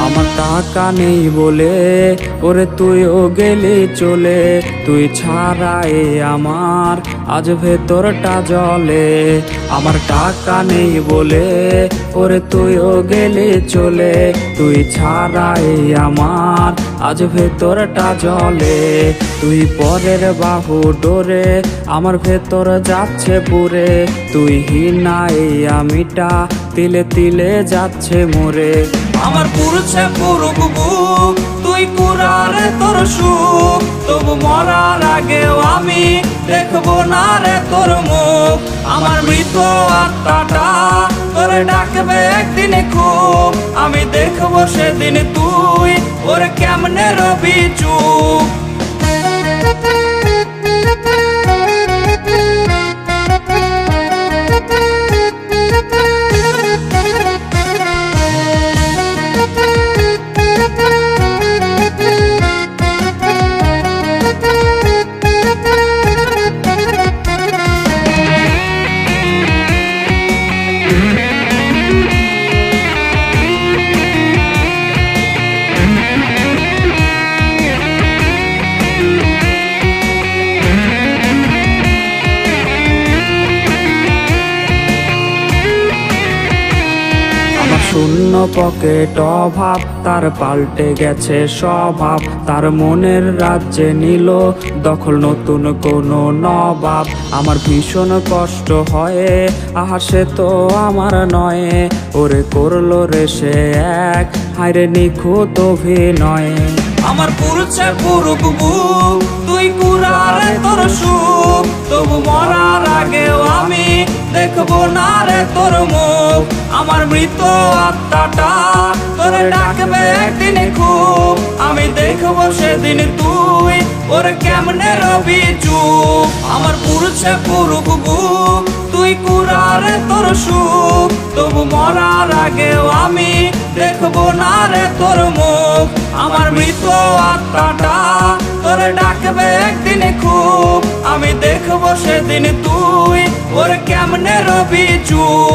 আমার টাকা নেই বলে ওরে তুইও গেলি চলে, তুই ছাড়াই আমার আজ ভেতরটা জ্বলে। আমার টাকা নেই বলে ওরে তুইও গেলি চলে, তুই ছাড়াই আমার আজ ভেতরটা জ্বলে। তুই পরের বাহু ডোরে আমার ভেতর যাচ্ছে পুরে, তুই হিনাই আমিটা তিলে তিলে যাচ্ছে মরে। আমার পুরুষে পুরুক বুক, তুই কুরারে তোর সুখ, তবু মরার আগেও আমি দেখবো না রে তোর মুখ। আমার মৃত আত্মাটা তোরে ডাকবে একদিনে খুব, আমি দেখবো সেদিন তুই ওরে কেমনে রবি চুপ। শূন্য পকেট অভাব, তার পাল্টে গেছে স্বভাব, তার মনের রাজ্যে নিল দখল নতুন কোনো নবাব। আমার ভীষণ কষ্ট হয়, আহা সে তো আমার নয়, ওরে করলো রে সে এক হায়রে নিখুঁত অভিনয়। আমার পুরুষে পুরুক বুক, তুই কুরারে তোর সুখ, তবু মরার আগেও আমি দেখবো না রে তোর মুখ। আমার মৃত আত্মাটা তোরে ডাকবে একদিনে খুব, আমি দেখবো সেদিন তুই ওরে কেমনে রবি চুপ। আমার পুরুষে পুরুক বুক, তুই কুরারে তোর সুখ, তবু মরার আগেও আমি দেখবো না রে তোর মুখ। আমার মৃত আত্মাটা তোরে ডাকবে একদিনে খুব, আমি দেখবো সেদিন তুই ওরে কেমনে রবি চুপ।